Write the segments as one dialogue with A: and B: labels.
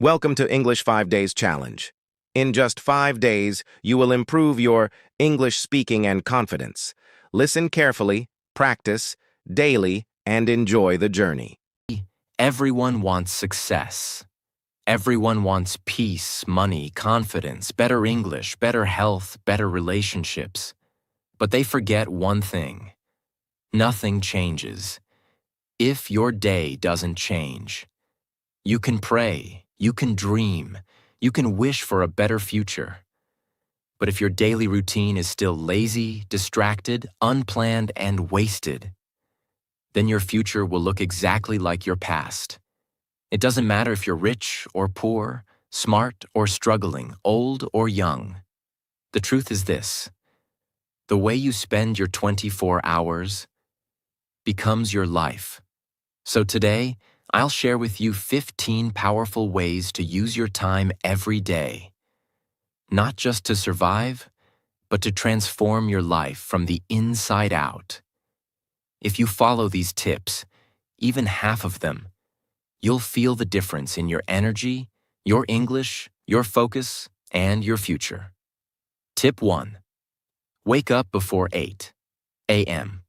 A: Welcome to English 5 Days Challenge. In just 5 days, you will improve your English speaking and confidence. Listen carefully, practice, daily, and enjoy the journey.
B: Everyone wants success. Everyone wants peace, money, confidence, better English, better health, better relationships. But they forget one thing. Nothing changes if your day doesn't change. You can pray, you can dream, you can wish for a better future. But if your daily routine is still lazy, distracted, unplanned, and wasted, then your future will look exactly like your past. It doesn't matter if you're rich or poor, smart or struggling, old or young. The truth is this: the way you spend your 24 hours becomes your life. So today, I'll share with you 15 powerful ways to use your time every day. Not just to survive, but to transform your life from the inside out. If you follow these tips, even half of them, you'll feel the difference in your energy, your English, your focus, and your future. Tip 1. Wake up before 8 a.m.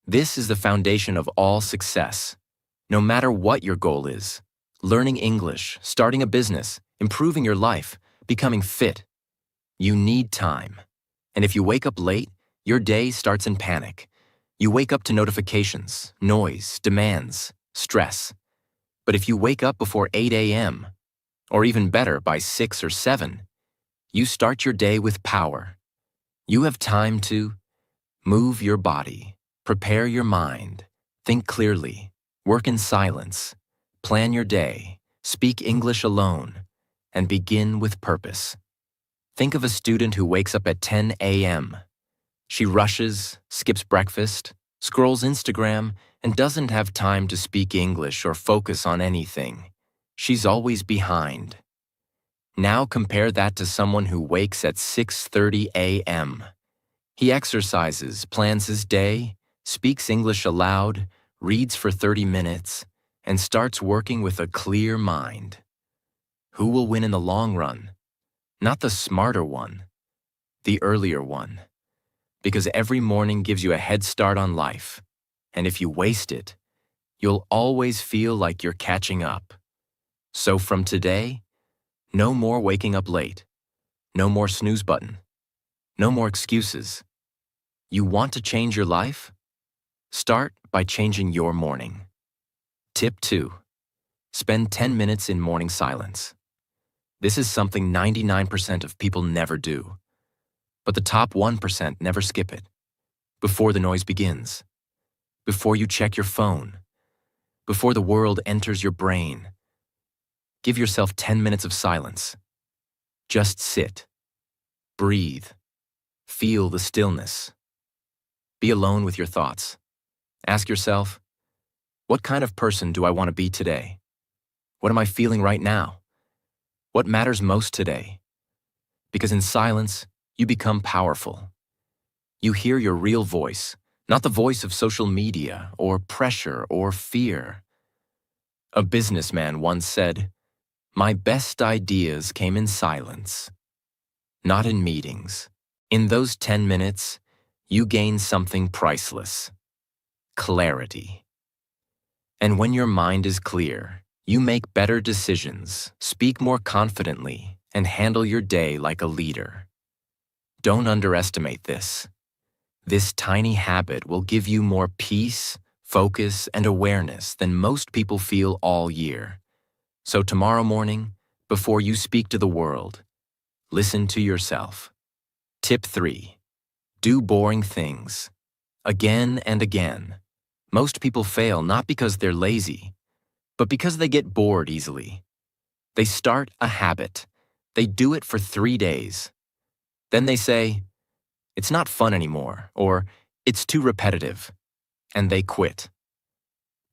B: This is the foundation of all success. No matter what your goal is, learning English, starting a business, improving your life, becoming fit, you need time. And if you wake up late, your day starts in panic. You wake up to notifications, noise, demands, stress. But if you wake up before 8 a.m., or even better, by 6 or 7, you start your day with power. You have time to move your body, prepare your mind, think clearly, work in silence, plan your day, speak English alone, and begin with purpose. Think of a student who wakes up at 10 a.m. She rushes, skips breakfast, scrolls Instagram, and doesn't have time to speak English or focus on anything. She's always behind. Now compare that to someone who wakes at 6:30 a.m. He exercises, plans his day, speaks English aloud, reads for 30 minutes, and starts working with a clear mind. Who will win in the long run? Not the smarter one, the earlier one. Because every morning gives you a head start on life. And if you waste it, you'll always feel like you're catching up. So from today, no more waking up late. No more snooze button. No more excuses. You want to change your life? Start by changing your morning. Tip 2. Spend 10 minutes in morning silence. This is something 99% of people never do. But the top 1% never skip it. Before the noise begins. Before you check your phone. Before the world enters your brain. Give yourself 10 minutes of silence. Just sit. Breathe. Feel the stillness. Be alone with your thoughts. Ask yourself, what kind of person do I want to be today? What am I feeling right now? What matters most today? Because in silence, you become powerful. You hear your real voice, not the voice of social media or pressure or fear. A businessman once said, "My best ideas came in silence, not in meetings." In those 10 minutes, you gain something priceless: clarity. And when your mind is clear, you make better decisions, speak more confidently, and handle your day like a leader. Don't underestimate this. This tiny habit will give you more peace, focus, and awareness than most people feel all year. So tomorrow morning, before you speak to the world, listen to yourself. Tip 3. Do boring things. Again and again. Most people fail not because they're lazy, but because they get bored easily. They start a habit. They do it for 3 days. Then they say, "It's not fun anymore," or "It's too repetitive," and they quit.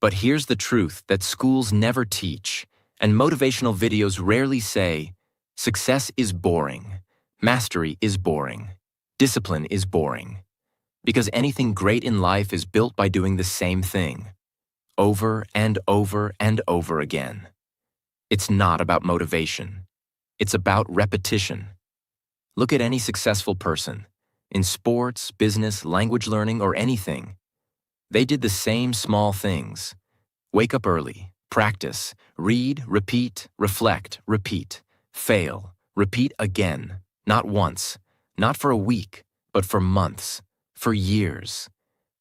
B: But here's the truth that schools never teach, and motivational videos rarely say: success is boring, mastery is boring, discipline is boring. Because anything great in life is built by doing the same thing, over and over and over again. It's not about motivation. It's about repetition. Look at any successful person. In sports, business, language learning, or anything. They did the same small things. Wake up early, practice, read, repeat, reflect, repeat, fail, repeat again. Not once, not for a week, but for months, for years.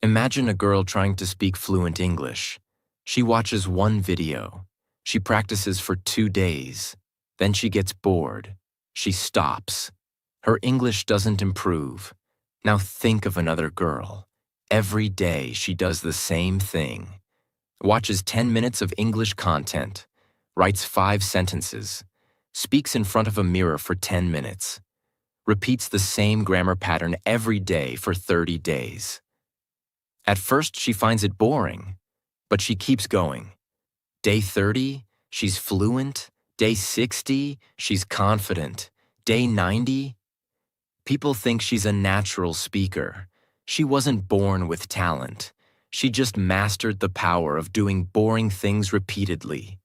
B: Imagine a girl trying to speak fluent English. She watches one video. She practices for 2 days. Then she gets bored. She stops. Her English doesn't improve. Now think of another girl. Every day she does the same thing. Watches 10 minutes of English content, writes 5 sentences, speaks in front of a mirror for 10 minutes, repeats the same grammar pattern every day for 30 days. At first, she finds it boring, but she keeps going. Day 30, she's fluent. Day 60, she's confident. Day 90, people think she's a natural speaker. She wasn't born with talent. She just mastered the power of doing boring things repeatedly.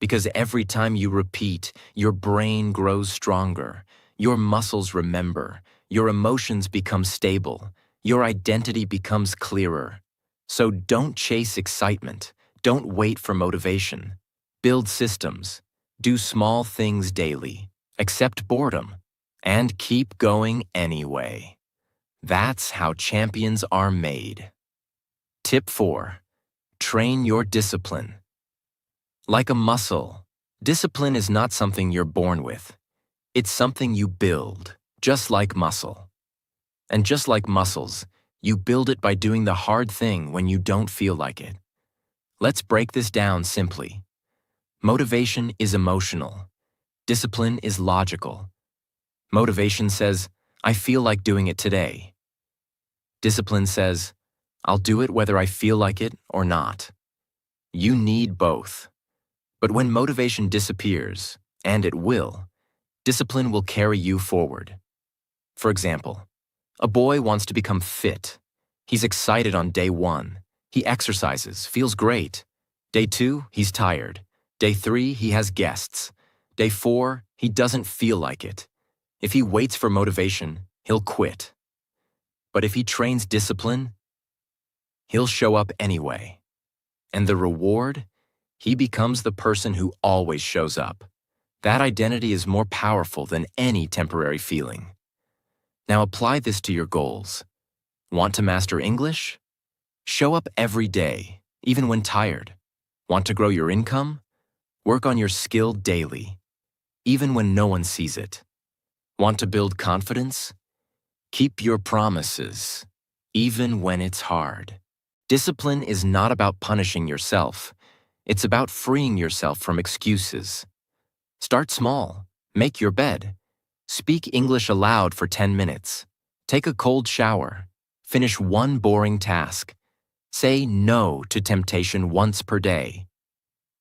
B: Because every time you repeat, your brain grows stronger, your muscles remember, your emotions become stable, your identity becomes clearer. So don't chase excitement. Don't wait for motivation. Build systems. Do small things daily. Accept boredom. And keep going anyway. That's how champions are made. Tip 4. Train your discipline. Like a muscle, discipline is not something you're born with. It's something you build, just like muscle. And just like muscles, you build it by doing the hard thing when you don't feel like it. Let's break this down simply. Motivation is emotional. Discipline is logical. Motivation says, I feel like doing it today. Discipline says, I'll do it whether I feel like it or not. You need both. But when motivation disappears, and it will, discipline will carry you forward. For example, a boy wants to become fit. He's excited on day 1. He exercises, feels great. Day 2, he's tired. Day 3, he has guests. Day 4, he doesn't feel like it. If he waits for motivation, he'll quit. But if he trains discipline, he'll show up anyway. And the reward? He becomes the person who always shows up. That identity is more powerful than any temporary feeling. Now apply this to your goals. Want to master English? Show up every day, even when tired. Want to grow your income? Work on your skill daily, even when no one sees it. Want to build confidence? Keep your promises, even when it's hard. Discipline is not about punishing yourself. It's about freeing yourself from excuses. Start small. Make your bed. Speak English aloud for 10 minutes. Take a cold shower. Finish one boring task. Say no to temptation once per day.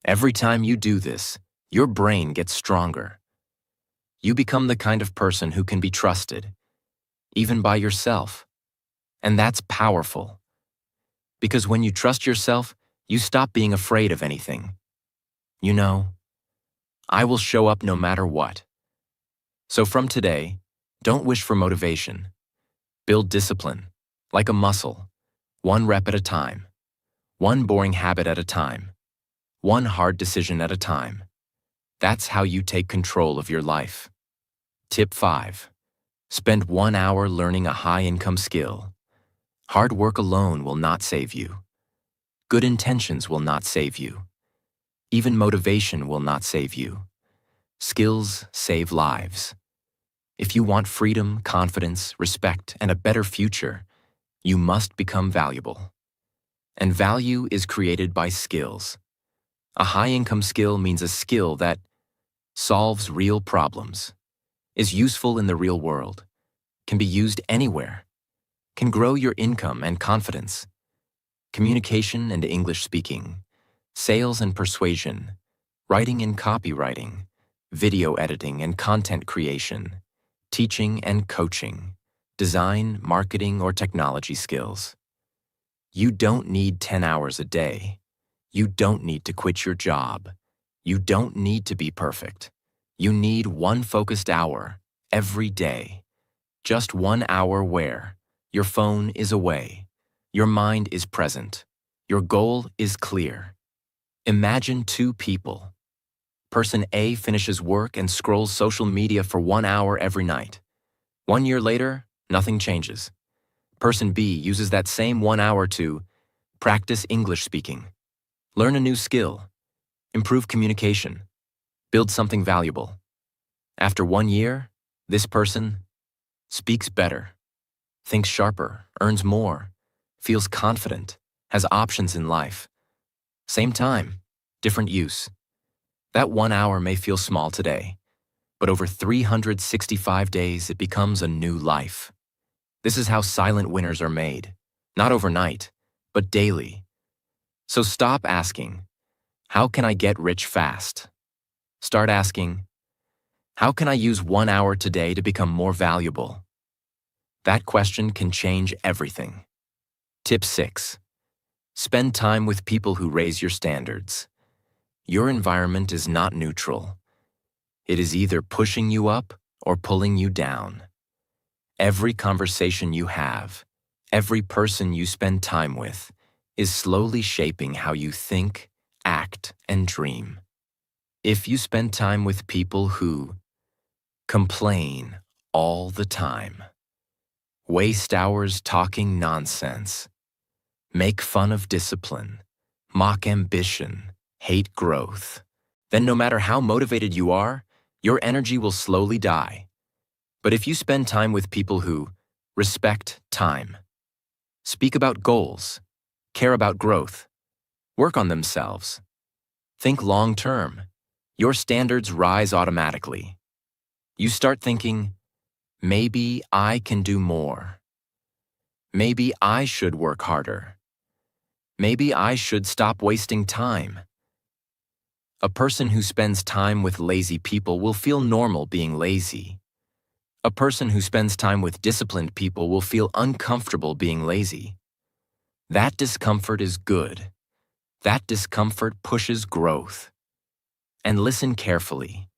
B: Every time you do this, your brain gets stronger. You become the kind of person who can be trusted, even by yourself. And that's powerful. Because when you trust yourself, you stop being afraid of anything. You know, I will show up no matter what. So from today, don't wish for motivation. Build discipline, like a muscle, 1 rep at a time, 1 boring habit at a time, 1 hard decision at a time. That's how you take control of your life. Tip 5. Spend 1 hour learning a high-income skill. Hard work alone will not save you. Good intentions will not save you. Even motivation will not save you. Skills save lives. If you want freedom, confidence, respect, and a better future, you must become valuable. And value is created by skills. A high-income skill means a skill that solves real problems, is useful in the real world, can be used anywhere, can grow your income and confidence. Communication and English speaking, sales and persuasion, writing and copywriting, video editing and content creation, teaching and coaching, design, marketing, or technology skills. You don't need 10 hours a day. You don't need to quit your job. You don't need to be perfect. You need one focused hour every day. Just 1 hour where your phone is away, your mind is present, your goal is clear. Imagine two people. Person A finishes work and scrolls social media for 1 hour every night. 1 year later, nothing changes. Person B uses that same 1 hour to practice English speaking, learn a new skill, improve communication, build something valuable. After 1 year, this person speaks better, thinks sharper, earns more, feels confident, has options in life. Same time, different use. That 1 hour may feel small today, but over 365 days it becomes a new life. This is how silent winners are made, not overnight, but daily. So stop asking, how can I get rich fast? Start asking, how can I use 1 hour today to become more valuable? That question can change everything. Tip 6. Spend time with people who raise your standards. Your environment is not neutral. It is either pushing you up or pulling you down. Every conversation you have, every person you spend time with, is slowly shaping how you think, act, and dream. If you spend time with people who complain all the time, waste hours talking nonsense, make fun of discipline, mock ambition, hate growth, then no matter how motivated you are, your energy will slowly die. But if you spend time with people who respect time, speak about goals, care about growth, work on themselves, think long-term, your standards rise automatically. You start thinking, maybe I can do more. Maybe I should work harder. Maybe I should stop wasting time. A person who spends time with lazy people will feel normal being lazy. A person who spends time with disciplined people will feel uncomfortable being lazy. That discomfort is good. That discomfort pushes growth. And listen carefully.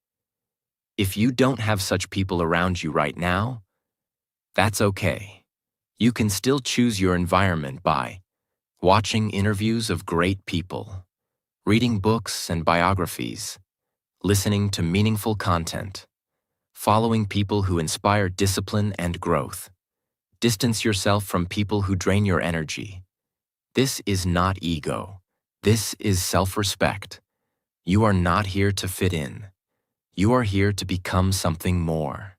B: If you don't have such people around you right now, that's okay. You can still choose your environment by watching interviews of great people, reading books and biographies, listening to meaningful content, following people who inspire discipline and growth. Distance yourself from people who drain your energy. This is not ego. This is self-respect. You are not here to fit in. You are here to become something more.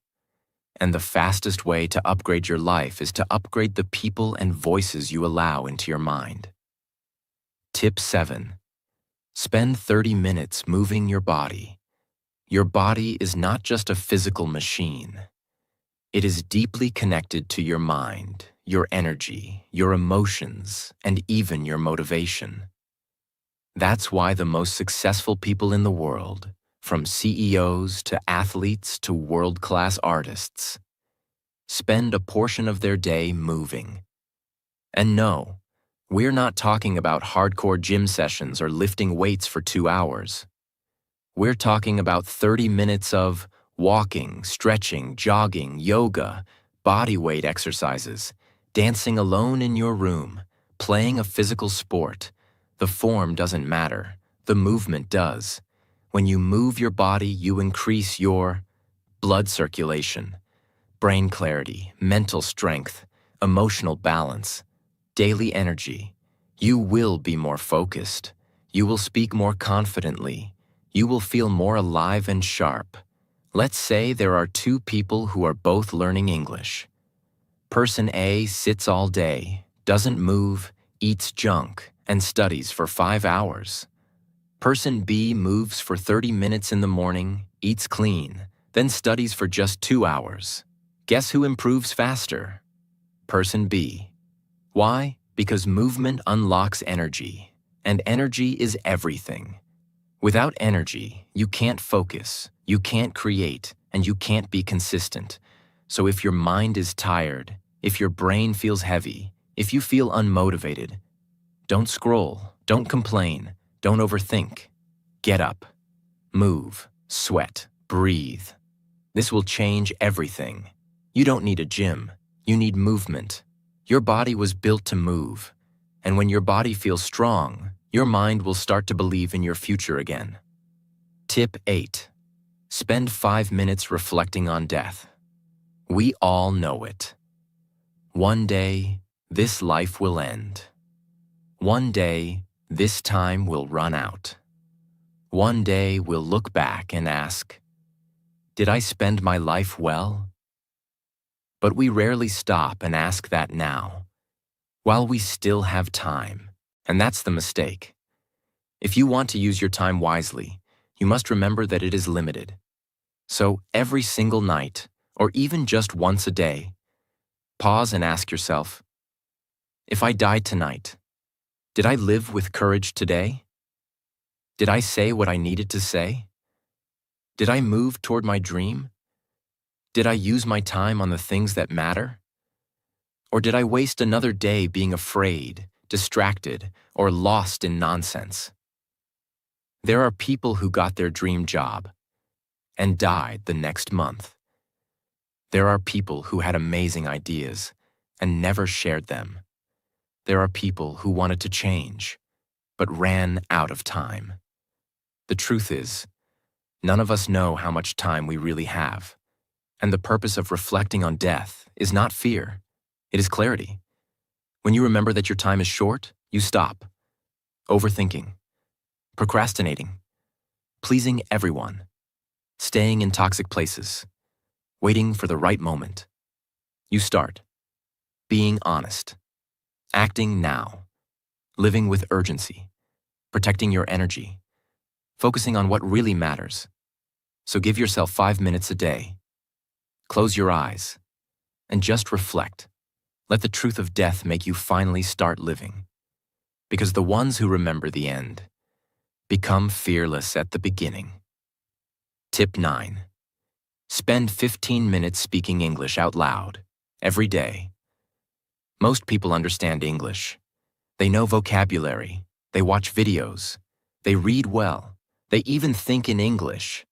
B: And the fastest way to upgrade your life is to upgrade the people and voices you allow into your mind. Tip 7. Spend 30 minutes moving your body. Your body is not just a physical machine. It is deeply connected to your mind, your energy, your emotions, and even your motivation. That's why the most successful people in the world, from CEOs to athletes to world-class artists, spend a portion of their day moving. And no, we're not talking about hardcore gym sessions or lifting weights for 2 hours. We're talking about 30 minutes of walking, stretching, jogging, yoga, body weight exercises, dancing alone in your room, playing a physical sport. The form doesn't matter, the movement does. When you move your body, you increase your blood circulation, brain clarity, mental strength, emotional balance, daily energy. You will be more focused. You will speak more confidently. You will feel more alive and sharp. Let's say there are two people who are both learning English. Person A sits all day, doesn't move, eats junk, and studies for 5 hours. Person B moves for 30 minutes in the morning, eats clean, then studies for just 2 hours. Guess who improves faster? Person B. Why? Because movement unlocks energy, and energy is everything. Without energy, you can't focus, you can't create, and you can't be consistent. So if your mind is tired, if your brain feels heavy, if you feel unmotivated, don't scroll, don't complain, don't overthink. Get up. Move, sweat, breathe. This will change everything. You don't need a gym. You need movement. Your body was built to move. And when your body feels strong, your mind will start to believe in your future again. Tip 8. Spend 5 minutes reflecting on death. We all know it. One day, this life will end. One day, this time will run out. One day, we'll look back and ask, did I spend my life well? But we rarely stop and ask that now, while we still have time, and that's the mistake. If you want to use your time wisely, you must remember that it is limited. So every single night, or even just once a day, pause and ask yourself, if I died tonight, did I live with courage today? Did I say what I needed to say? Did I move toward my dream? Did I use my time on the things that matter? Or did I waste another day being afraid, distracted, or lost in nonsense? There are people who got their dream job and died the next month. There are people who had amazing ideas and never shared them. There are people who wanted to change, but ran out of time. The truth is, none of us know how much time we really have, and the purpose of reflecting on death is not fear, it is clarity. When you remember that your time is short, you stop. Overthinking, procrastinating, pleasing everyone, staying in toxic places, waiting for the right moment. You start being honest, acting now, living with urgency, protecting your energy, focusing on what really matters. So give yourself 5 minutes a day. Close your eyes and just reflect. Let the truth of death make you finally start living. Because the ones who remember the end become fearless at the beginning. Tip 9. Spend 15 minutes speaking English out loud, every day. Most people understand English. They know vocabulary, they watch videos, they read well, they even think in English.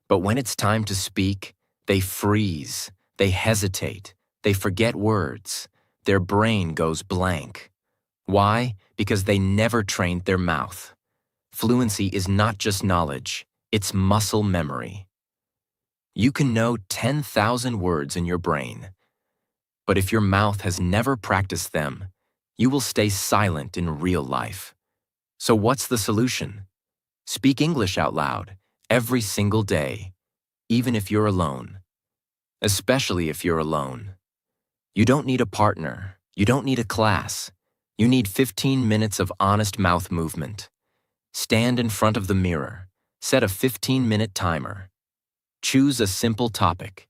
B: But when it's time to speak, they freeze, they hesitate, they forget words, their brain goes blank. Why? Because they never trained their mouth. Fluency is not just knowledge, it's muscle memory. You can know 10,000 words in your brain, but if your mouth has never practiced them, you will stay silent in real life. So what's the solution? Speak English out loud, every single day, even if you're alone. Especially if you're alone. You don't need a partner, you don't need a class. You need 15 minutes of honest mouth movement. Stand in front of the mirror, set a 15-minute timer. Choose a simple topic.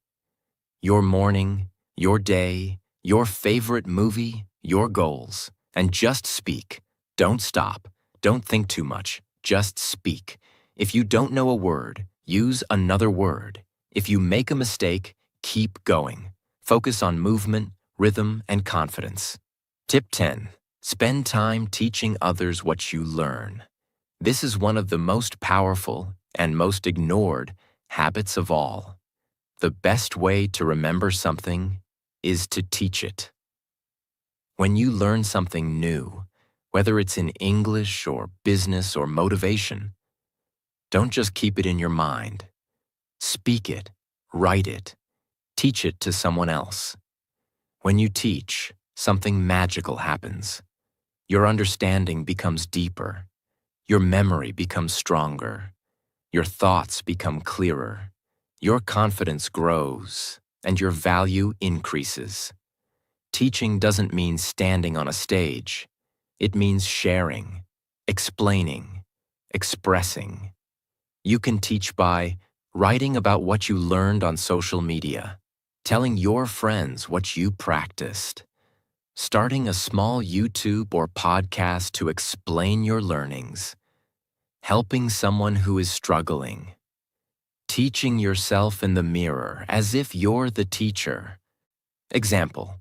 B: Your morning, your day, your favorite movie, your goals, and just speak. Don't stop. Don't think too much. Just speak. If you don't know a word, use another word. If you make a mistake, keep going. Focus on movement, rhythm, and confidence. Tip 10. Spend time teaching others what you learn. This is one of the most powerful and most ignored habits of all. The best way to remember something is to teach it. When you learn something new, whether it's in English or business or motivation, don't just keep it in your mind. Speak it, write it, teach it to someone else. When you teach, something magical happens. Your understanding becomes deeper. Your memory becomes stronger. Your thoughts become clearer. Your confidence grows, and your value increases. Teaching doesn't mean standing on a stage. It means sharing, explaining, expressing. You can teach by writing about what you learned on social media, telling your friends what you practiced, starting a small YouTube or podcast to explain your learnings, helping someone who is struggling, teaching yourself in the mirror as if you're the teacher. Example: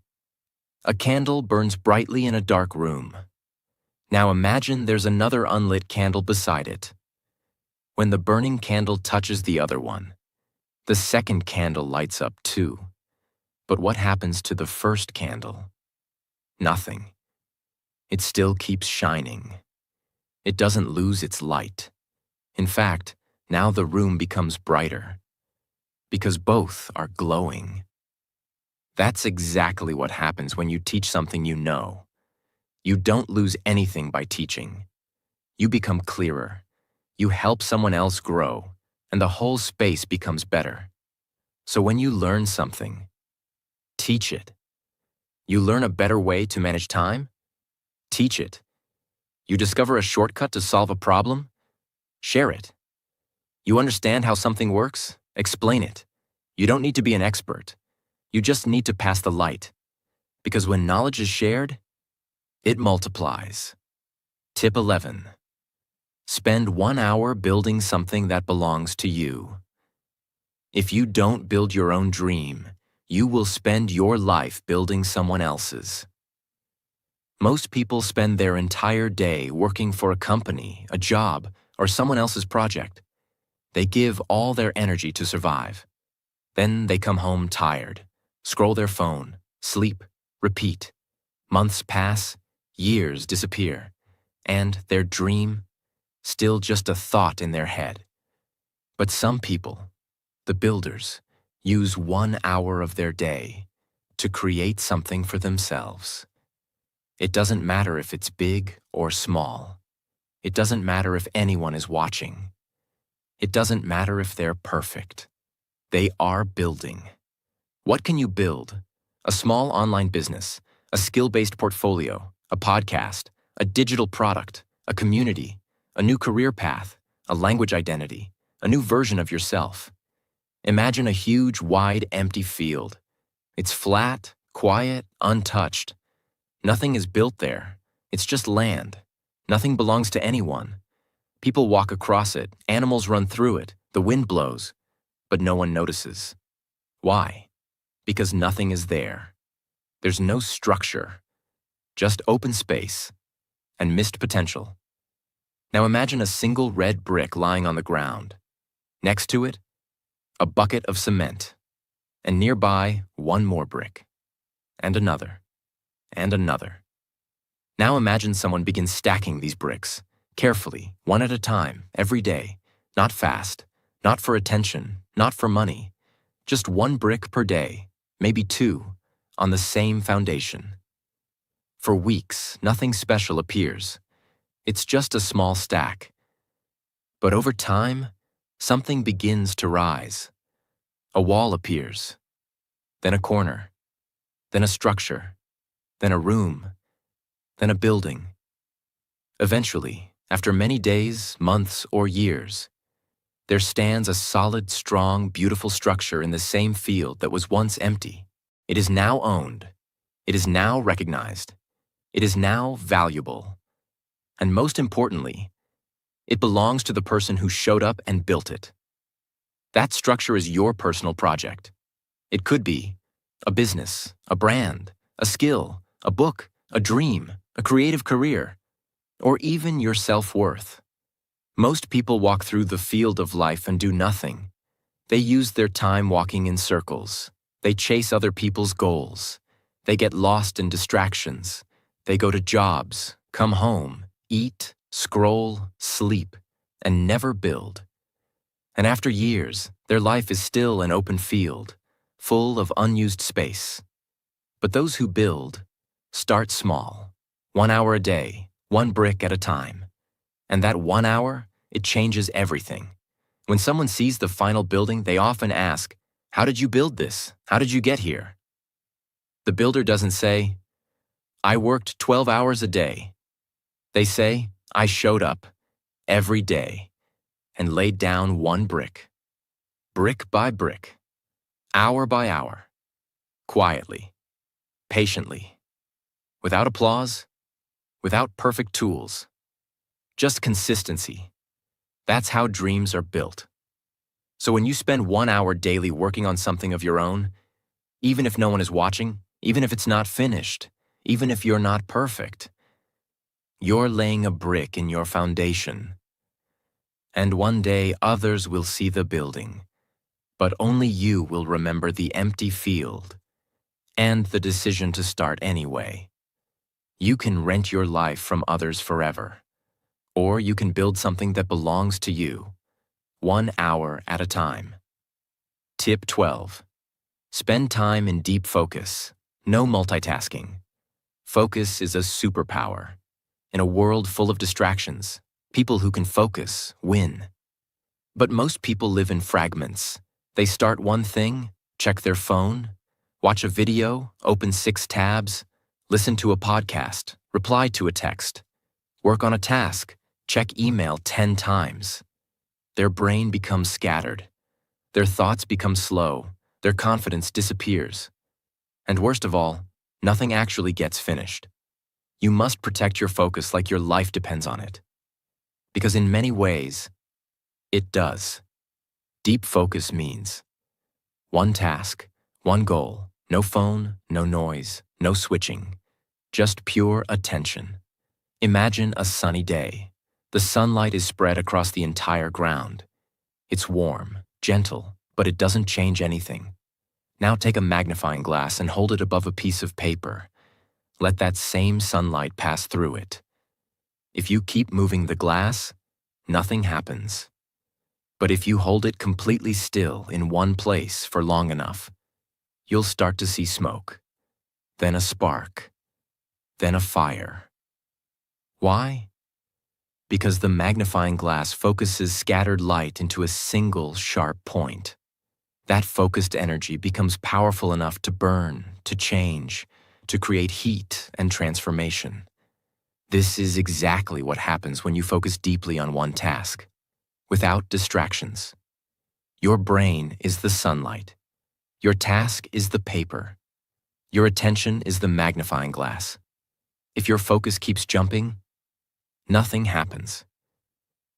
B: a candle burns brightly in a dark room. Now imagine there's another unlit candle beside it. When the burning candle touches the other one, the second candle lights up too. But what happens to the first candle? Nothing. It still keeps shining. It doesn't lose its light. In fact, now the room becomes brighter, because both are glowing. That's exactly what happens when you teach something you know. You don't lose anything by teaching. You become clearer. You help someone else grow, and the whole space becomes better. So when you learn something, teach it. You learn a better way to manage time? Teach it. You discover a shortcut to solve a problem? Share it. You understand how something works? Explain it. You don't need to be an expert. You just need to pass the light. Because when knowledge is shared, it multiplies. Tip 11. Spend 1 hour building something that belongs to you. If you don't build your own dream, you will spend your life building someone else's. Most people spend their entire day working for a company, a job, or someone else's project. They give all their energy to survive. Then they come home tired, scroll their phone, sleep, repeat. Months pass, years disappear, and their dream, still just a thought in their head. But some people, the builders, use 1 hour of their day to create something for themselves. It doesn't matter if it's big or small. It doesn't matter if anyone is watching. It doesn't matter if they're perfect. They are building. What can you build? A small online business, a skill-based portfolio, a podcast, a digital product, a community, a new career path, a language identity, a new version of yourself. Imagine a huge, wide, empty field. It's flat, quiet, untouched. Nothing is built there. It's just land. Nothing belongs to anyone. People walk across it, animals run through it, the wind blows, but no one notices. Why? Because nothing is there. There's no structure, just open space and missed potential. Now imagine a single red brick lying on the ground. Next to it, a bucket of cement, and nearby, one more brick, and another, and another. Now imagine someone begins stacking these bricks, carefully, one at a time, every day, not fast, not for attention, not for money, just one brick per day, maybe two, on the same foundation. For weeks, nothing special appears. It's just a small stack. But over time, something begins to rise. A wall appears, then a corner, then a structure, then a room, then a building. Eventually, after many days, months, or years, there stands a solid, strong, beautiful structure in the same field that was once empty. It is now owned. It is now recognized. It is now valuable. And most importantly, it belongs to the person who showed up and built it. That structure is your personal project. It could be a business, a brand, a skill, a book, a dream, a creative career, or even your self-worth. Most people walk through the field of life and do nothing. They use their time walking in circles. They chase other people's goals. They get lost in distractions. They go to jobs, come home, eat, scroll, sleep, and never build. And after years, their life is still an open field, full of unused space. But those who build start small, 1 hour a day, one brick at a time. And that 1 hour, it changes everything. When someone sees the final building, they often ask, "How did you build this? How did you get here?" The builder doesn't say, "I worked 12 hours a day." They say, "I showed up every day and laid down one brick, brick by brick, hour by hour, quietly, patiently, without applause, without perfect tools, just consistency." That's how dreams are built. So when you spend 1 hour daily working on something of your own, even if no one is watching, even if it's not finished, even if you're not perfect, you're laying a brick in your foundation. And one day others will see the building, but only you will remember the empty field and the decision to start anyway. You can rent your life from others forever, or you can build something that belongs to you, 1 hour at a time. Tip 12. Spend time in deep focus, no multitasking. Focus is a superpower. In a world full of distractions, people who can focus win. But most people live in fragments. They start one thing, check their phone, watch a video, open 6 tabs, listen to a podcast, reply to a text, work on a task, check email 10 times. Their brain becomes scattered. Their thoughts become slow. Their confidence disappears. And worst of all, nothing actually gets finished. You must protect your focus like your life depends on it. Because in many ways, it does. Deep focus means one task, one goal, no phone, no noise, no switching, just pure attention. Imagine a sunny day. The sunlight is spread across the entire ground. It's warm, gentle, but it doesn't change anything. Now take a magnifying glass and hold it above a piece of paper. Let that same sunlight pass through it. If you keep moving the glass, nothing happens. But if you hold it completely still in one place for long enough, you'll start to see smoke, then a spark, then a fire. Why? Because the magnifying glass focuses scattered light into a single sharp point. That focused energy becomes powerful enough to burn, to change, to create heat and transformation. This is exactly what happens when you focus deeply on one task, without distractions. Your brain is the sunlight. Your task is the paper. Your attention is the magnifying glass. If your focus keeps jumping, nothing happens.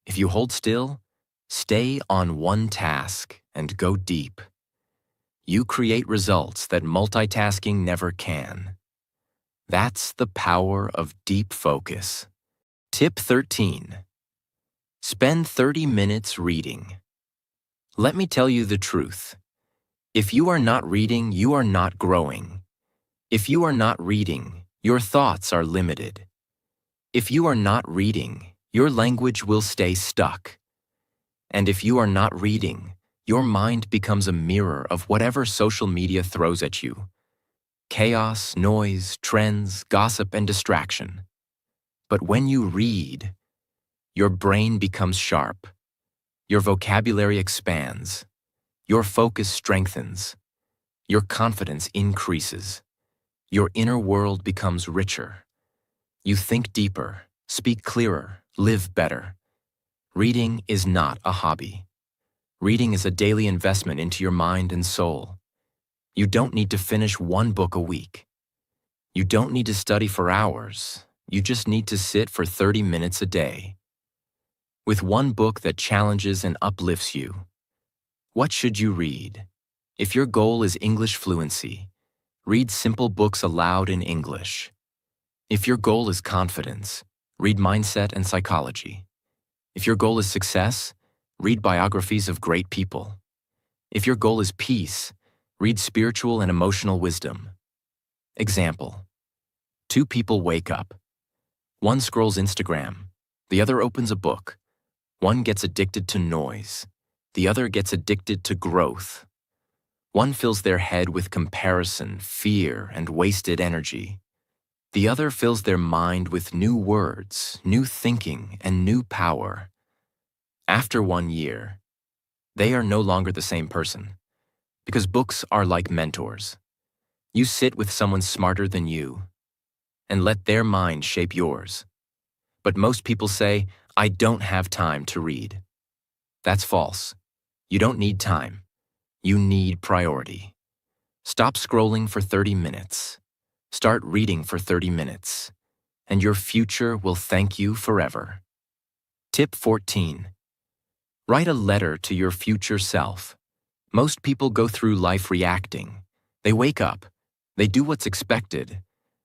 B: If you hold still, stay on one task and go deep. You create results that multitasking never can. That's the power of deep focus. Tip 13. Spend 30 minutes reading. Let me tell you the truth. If you are not reading, you are not growing. If you are not reading, your thoughts are limited. If you are not reading, your language will stay stuck. And if you are not reading, your mind becomes a mirror of whatever social media throws at you. Chaos, noise, trends, gossip, and distraction. But when you read, your brain becomes sharp. Your vocabulary expands. Your focus strengthens. Your confidence increases. Your inner world becomes richer. You think deeper, speak clearer, live better. Reading is not a hobby. Reading is a daily investment into your mind and soul. You don't need to finish one book a week. You don't need to study for hours. You just need to sit for 30 minutes a day. With one book that challenges and uplifts you. What should you read? If your goal is English fluency, read simple books aloud in English. If your goal is confidence, read mindset and psychology. If your goal is success, read biographies of great people. If your goal is peace, read spiritual and emotional wisdom. Example: 2 people wake up. One scrolls Instagram, the other opens a book. One gets addicted to noise, the other gets addicted to growth. One fills their head with comparison, fear, and wasted energy. The other fills their mind with new words, new thinking, and new power. After 1 year, they are no longer the same person. Because books are like mentors. You sit with someone smarter than you and let their mind shape yours. But most people say, I don't have time to read. That's false. You don't need time. You need priority. Stop scrolling for 30 minutes. Start reading for 30 minutes, and your future will thank you forever. Tip 14. Write a letter to your future self. Most people go through life reacting. They wake up. They do what's expected.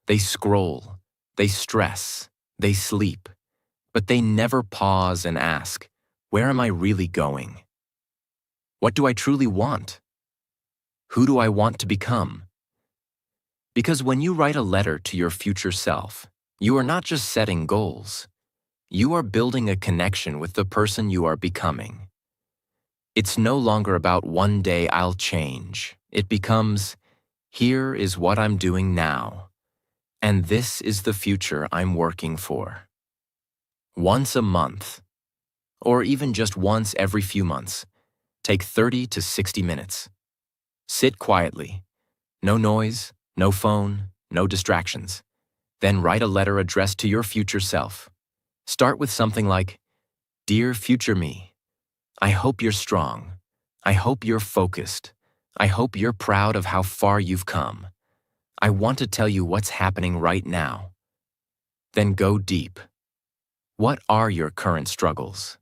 B: They scroll. They stress. They sleep. But they never pause and ask, Where am I really going? What do I truly want? Who do I want to become? Because when you write a letter to your future self, you are not just setting goals. You are building a connection with the person you are becoming. It's no longer about one day I'll change. It becomes, here is what I'm doing now, and this is the future I'm working for. Once a month, or even just once every few months, take 30 to 60 minutes. Sit quietly. No noise, no phone, no distractions. Then write a letter addressed to your future self. Start with something like, Dear future me, I hope you're strong. I hope you're focused. I hope you're proud of how far you've come. I want to tell you what's happening right now. Then go deep. What are your current struggles?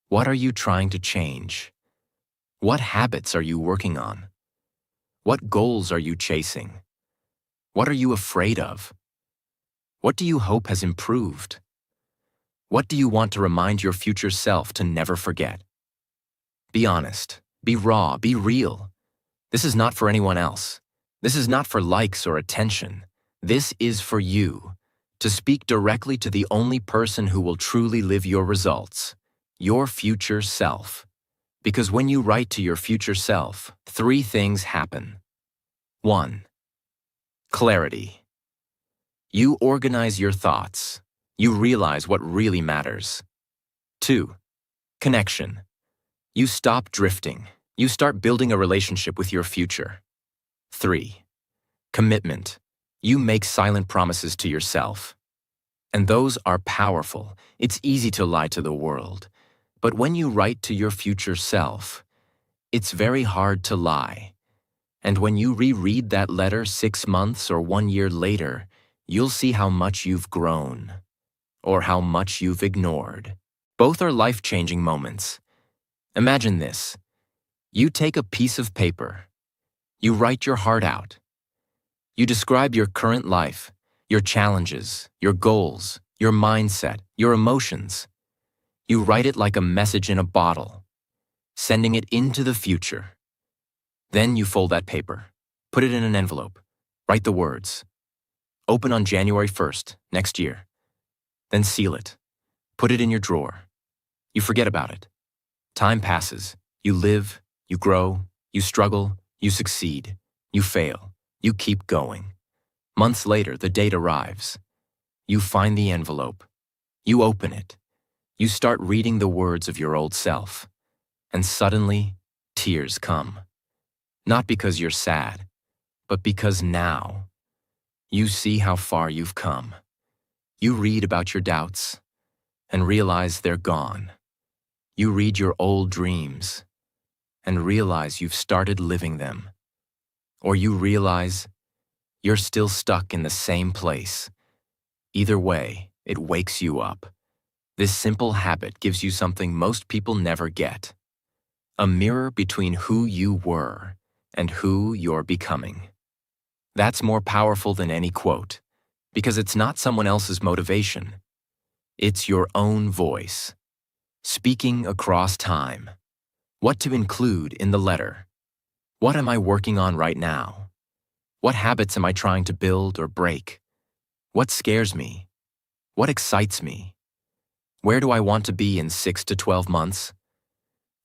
B: What are you trying to change? What habits are you working on? What goals are you chasing? What are you afraid of? What do you hope has improved? What do you want to remind your future self to never forget? Be honest, be raw, be real. This is not for anyone else. This is not for likes or attention. This is for you, to speak directly to the only person who will truly live your results, your future self. Because when you write to your future self, 3 things happen. 1. Clarity. You organize your thoughts. You realize what really matters. 2. Connection. You stop drifting. You start building a relationship with your future. 3. Commitment. You make silent promises to yourself. And those are powerful. It's easy to lie to the world. But when you write to your future self, it's very hard to lie. And when you reread that letter 6 months or 1 year later, you'll see how much you've grown, or how much you've ignored. Both are life-changing moments. Imagine this. You take a piece of paper. You write your heart out. You describe your current life, your challenges, your goals, your mindset, your emotions. You write it like a message in a bottle, sending it into the future. Then you fold that paper, put it in an envelope, write the words. Open on January 1st, next year. Then seal it. Put it in your drawer. You forget about it. Time passes. You live, you grow, you struggle, you succeed, you fail, you keep going. Months later, the date arrives. You find the envelope. You open it. You start reading the words of your old self. And suddenly, tears come. Not because you're sad, but because now you see how far you've come. You read about your doubts and realize they're gone. You read your old dreams and realize you've started living them. Or you realize you're still stuck in the same place. Either way, it wakes you up. This simple habit gives you something most people never get. A mirror between who you were and who you're becoming. That's more powerful than any quote, because it's not someone else's motivation. It's your own voice, speaking across time. What to include in the letter? What am I working on right now? What habits am I trying to build or break? What scares me? What excites me? Where do I want to be in 6 to 12 months?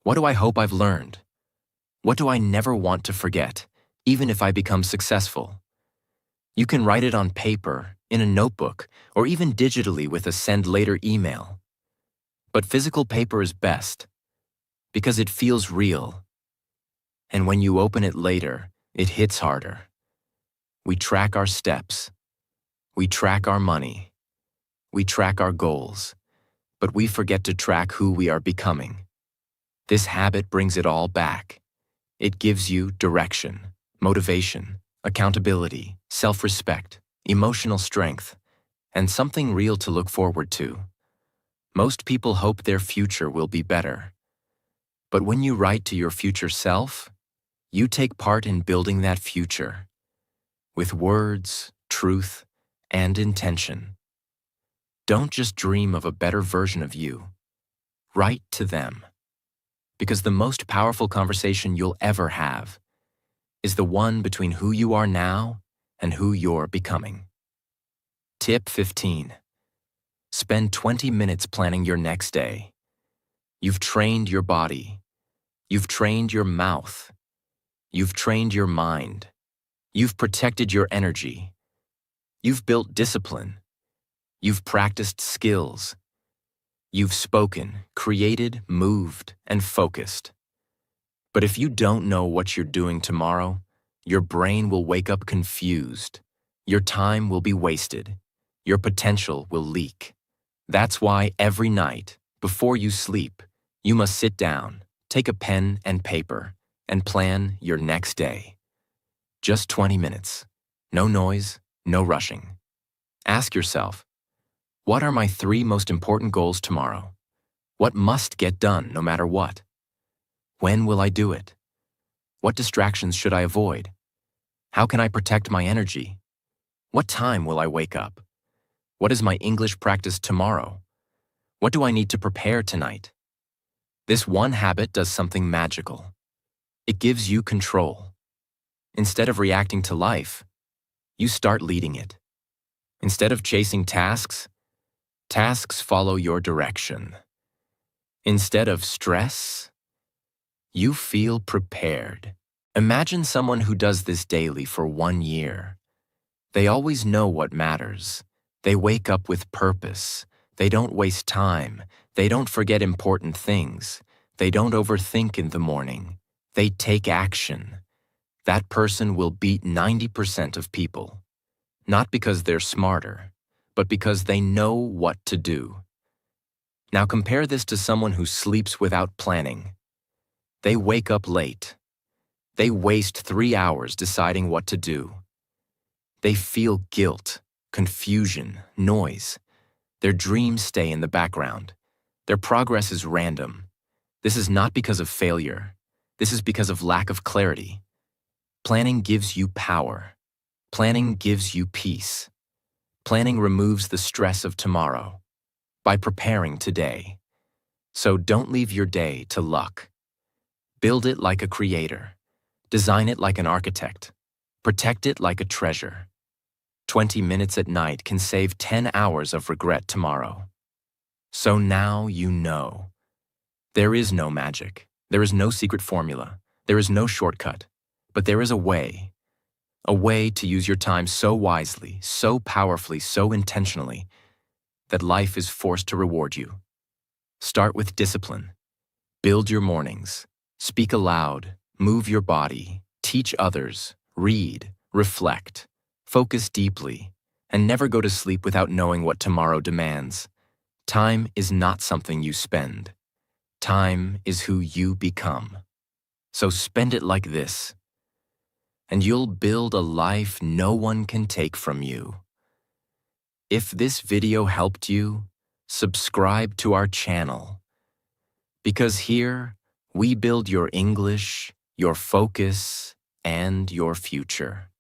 B: What do I hope I've learned? What do I never want to forget, even if I become successful? You can write it on paper, in a notebook, or even digitally with a send later email. But physical paper is best, because it feels real. And when you open it later, it hits harder. We track our steps. We track our money. We track our goals. But we forget to track who we are becoming. This habit brings it all back. It gives you direction, motivation, accountability, self-respect, emotional strength, and something real to look forward to. Most people hope their future will be better. But when you write to your future self, you take part in building that future with words, truth, and intention. Don't just dream of a better version of you. Write to them. Because the most powerful conversation you'll ever have is the one between who you are now and who you're becoming. Tip 15. Spend 20 minutes planning your next day. You've trained your body. You've trained your mouth. You've trained your mind. You've protected your energy. You've built discipline. You've practiced skills. You've spoken, created, moved, and focused. But if you don't know what you're doing tomorrow, your brain will wake up confused. Your time will be wasted. Your potential will leak. That's why every night, before you sleep, you must sit down, take a pen and paper, and plan your next day. Just 20 minutes. No noise, no rushing. Ask yourself, what are my 3 most important goals tomorrow? What must get done no matter what? When will I do it? What distractions should I avoid? How can I protect my energy? What time will I wake up? What is my English practice tomorrow? What do I need to prepare tonight? This one habit does something magical. It gives you control. Instead of reacting to life, you start leading it. Instead of chasing tasks, tasks follow your direction. Instead of stress, you feel prepared. Imagine someone who does this daily for 1 year. They always know what matters. They wake up with purpose. They don't waste time. They don't forget important things. They don't overthink in the morning. They take action. That person will beat 90% of people. Not because they're smarter, but because they know what to do. Now compare this to someone who sleeps without planning. They wake up late. They waste 3 hours deciding what to do. They feel guilt, confusion, noise. Their dreams stay in the background. Their progress is random. This is not because of failure. This is because of lack of clarity. Planning gives you power. Planning gives you peace. Planning removes the stress of tomorrow by preparing today. So don't leave your day to luck. Build it like a creator. Design it like an architect. Protect it like a treasure. 20 minutes at night can save 10 hours of regret tomorrow. So now you know. There is no magic. There is no secret formula. There is no shortcut. But there is a way to use your time so wisely, so powerfully, so intentionally, that life is forced to reward you. Start with discipline. Build your mornings. Speak aloud. Move your body. Teach others. Read. Reflect. Focus deeply. And never go to sleep without knowing what tomorrow demands. Time is not something you spend. Time is who you become. So spend it like this, and you'll build a life no one can take from you. If this video helped you, subscribe to our channel. Because here, we build your English, your focus, and your future.